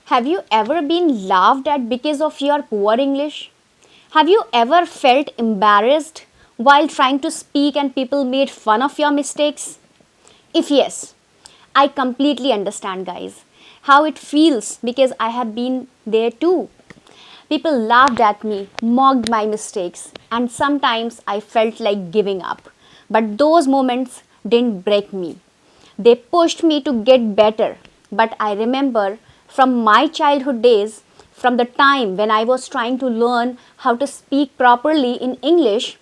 Have you ever been laughed at because of your poor English? Have you ever felt embarrassed while trying to speak and people made fun of your mistakes? If yes, I completely understand, guys, how it feels because I have been there too. People laughed at me, mocked my mistakes, and sometimes I felt like giving up. But those moments didn't break me. They pushed me to get better. But I remember from my childhood days, from the time when I was trying to learn how to speak properly in English,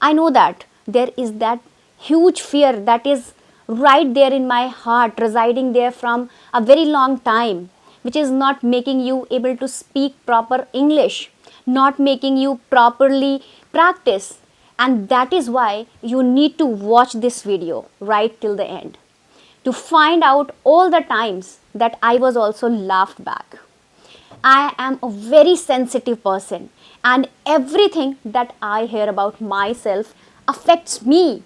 I know that there is that huge fear that is right there in my heart, residing there from a very long time, which is not making you able to speak proper English, not making you properly practice. And that is why you need to watch this video right till the end to find out all the times that I was also laughed back. I am a very sensitive person and everything that I hear about myself affects me.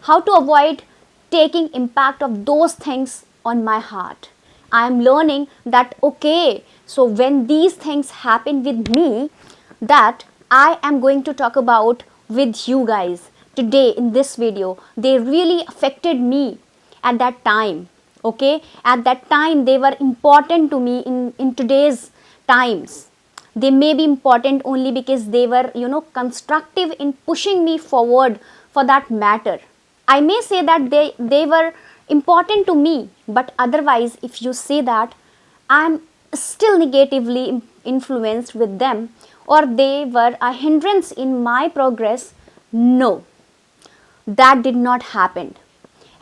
How to avoid taking impact of those things on my heart. I am learning that okay, so when these things happen with me, that I am going to talk about with you guys today in this video, they really affected me at that time. Okay, at that time they were important to me in today's times. They may be important only because they were constructive in pushing me forward for that matter. I may say that they were important to me, but otherwise if you say that I'm still negatively influenced with them or they were a hindrance in my progress, no, that did not happen.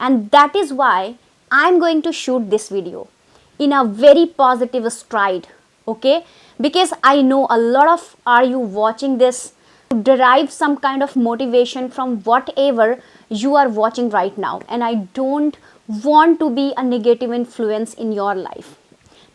And that is why I'm going to shoot this video in a very positive stride, okay? Because I know a lot of are you watching this to derive some kind of motivation from whatever you are watching right now, and I don't want to be a negative influence in your life,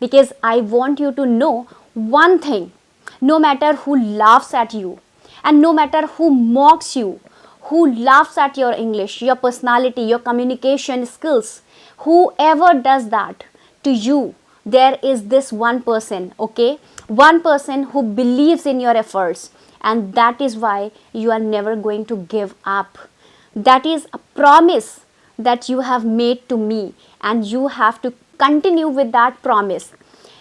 because I want you to know one thing: no matter who laughs at you and no matter who mocks you, who laughs at your English, your personality, your communication skills, whoever does that to you, there is this one person, okay? One person who believes in your efforts, and that is why you are never going to give up. That is a promise that you have made to me, and you have to continue with that promise.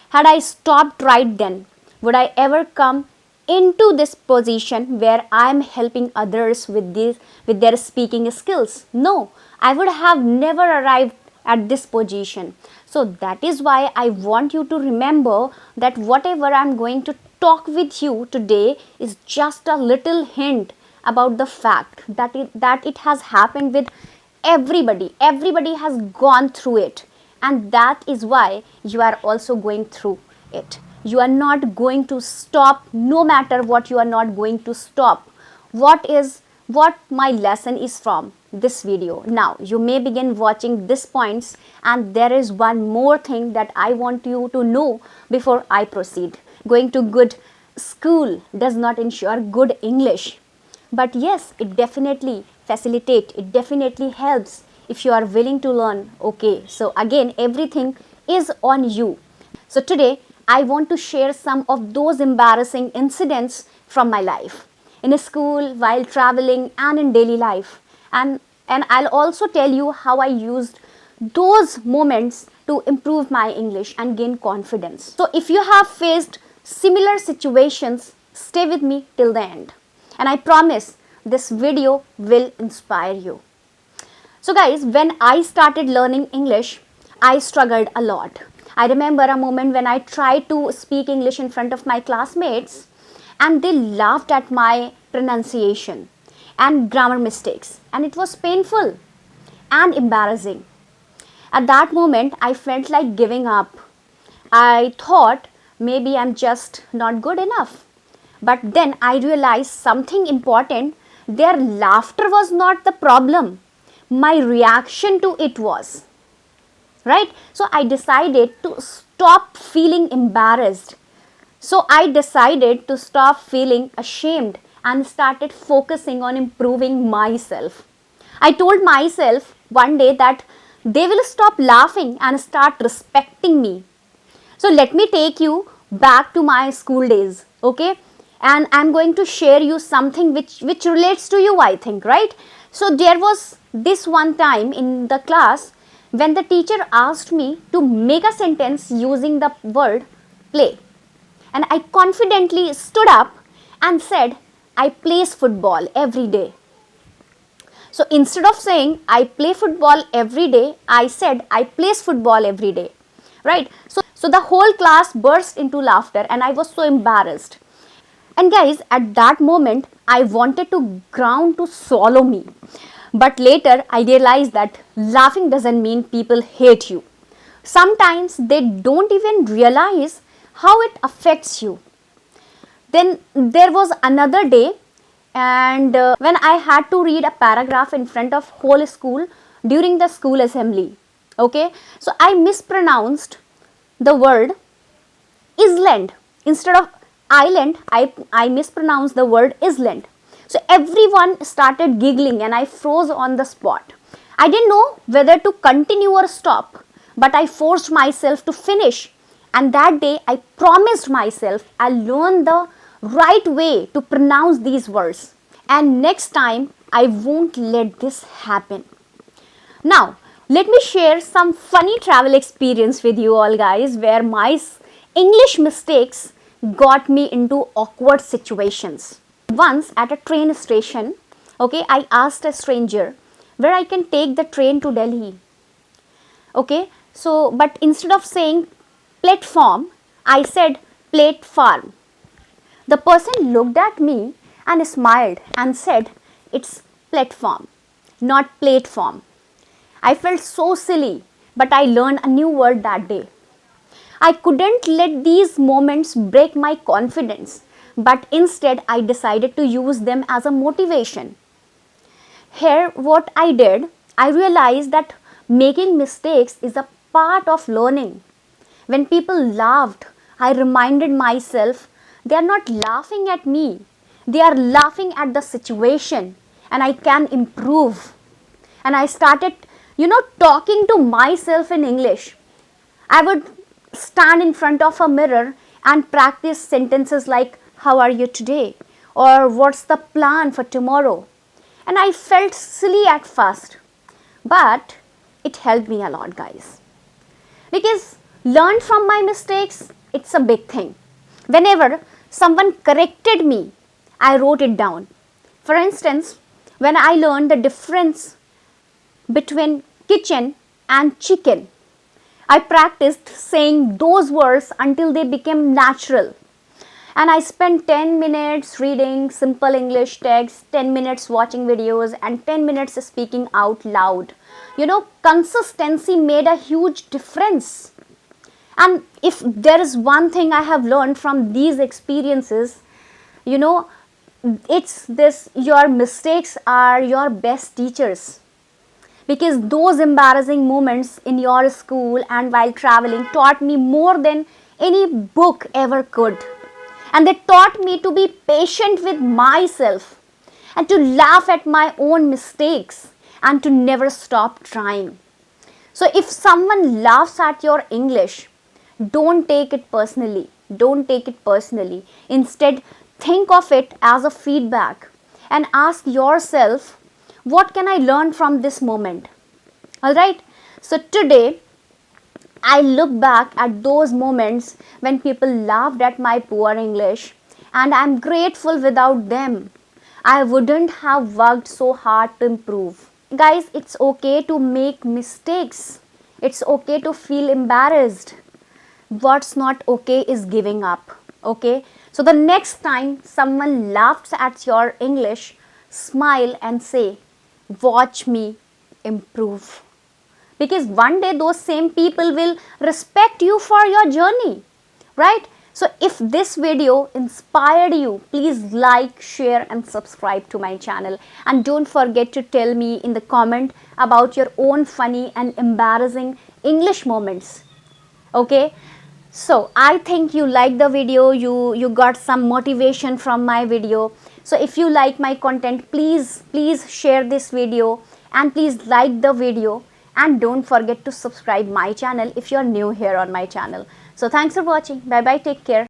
Had I stopped right then, would I ever come into this position where I am helping others with their speaking skills? No, I would have never arrived at this position. So that is why I want you to remember that whatever I am going to talk with you today is just a little hint about the fact that it has happened with everybody. Everybody has gone through it, and that is why you are also going through it. You are not going to stop, no matter what. You are not going to stop. What my lesson is from this video. Now you may begin watching this points, and there is one more thing that I want you to know before I proceed. Going to good school does not ensure good English, but yes, it definitely facilitates, it definitely helps if you are willing to learn. Okay, so again, everything is on you. So today I want to share some of those embarrassing incidents from my life in a school, while traveling, and in daily life. And I'll also tell you how I used those moments to improve my English and gain confidence. So if you have faced similar situations, stay with me till the end. And I promise this video will inspire you. So guys, when I started learning English, I struggled a lot. I remember a moment when I tried to speak English in front of my classmates and they laughed at my pronunciation and grammar mistakes, and it was painful and embarrassing. At that moment, I felt like giving up. I thought maybe I'm just not good enough. But then I realized something important. Their laughter was not the problem. My reaction to it was. Right? So I decided to stop feeling embarrassed. So I decided to stop feeling ashamed and started focusing on improving myself. I told myself one day that they will stop laughing and start respecting me. So let me take you back to my school days, okay? And I'm going to share you something which relates to you, I think, right? So there was this one time in the class when the teacher asked me to make a sentence using the word play. And I confidently stood up and said, I plays football every day. So instead of saying I play football every day, I said I plays football every day. Right? So the whole class burst into laughter and I was so embarrassed. And guys, at that moment, I wanted to ground to swallow me. But later, I realized that laughing doesn't mean people hate you. Sometimes they don't even realize how it affects you. Then there was another day, and when I had to read a paragraph in front of whole school during the school assembly. Okay, so I mispronounced the word island. Instead of island, I mispronounced the word island. So everyone started giggling and I froze on the spot. I didn't know whether to continue or stop, but I forced myself to finish. And that day I promised myself I'll learn the right way to pronounce these words. And next time I won't let this happen. Now, let me share some funny travel experience with you all guys where my English mistakes got me into awkward situations. Once at a train station, okay, I asked a stranger where I can take the train to Delhi. Okay, so but instead of saying platform, I said platform. The person looked at me and smiled and said, it's platform, not platform. I felt so silly, but I learned a new word that day. I couldn't let these moments break my confidence, but instead I decided to use them as a motivation. Here, what I did, I realized that making mistakes is a part of learning. When people laughed, I reminded myself they are not laughing at me, they are laughing at the situation, and I can improve. And I started, talking to myself in English. I would stand in front of a mirror and practice sentences like, how are you today? Or what's the plan for tomorrow? And I felt silly at first, but it helped me a lot, guys. Because learn from my mistakes, it's a big thing. Whenever someone corrected me, I wrote it down. For instance, when I learned the difference between kitchen and chicken, I practiced saying those words until they became natural. And I spent 10 minutes reading simple English text, 10 minutes watching videos, and 10 minutes speaking out loud. Consistency made a huge difference. And if there is one thing I have learned from these experiences, it's this: your mistakes are your best teachers. Because those embarrassing moments in your school and while traveling taught me more than any book ever could. And they taught me to be patient with myself and to laugh at my own mistakes and to never stop trying. So if someone laughs at your English, don't take it personally. Don't take it personally. Instead, think of it as a feedback and ask yourself, what can I learn from this moment? Alright, so today I look back at those moments when people laughed at my poor English, and I'm grateful. Without them, I wouldn't have worked so hard to improve. Guys, it's okay to make mistakes. It's okay to feel embarrassed. What's not okay is giving up. Okay, so the next time someone laughs at your English, smile and say, watch me improve. Because one day those same people will respect you for your journey, right? So if this video inspired you, please like, share and subscribe to my channel. And don't forget to tell me in the comment about your own funny and embarrassing English moments. Okay? So I think you liked the video, you got some motivation from my video. So if you like my content, please share this video and please like the video, and don't forget to subscribe my channel if you are new here on my channel. So thanks for watching. Bye bye. Take care.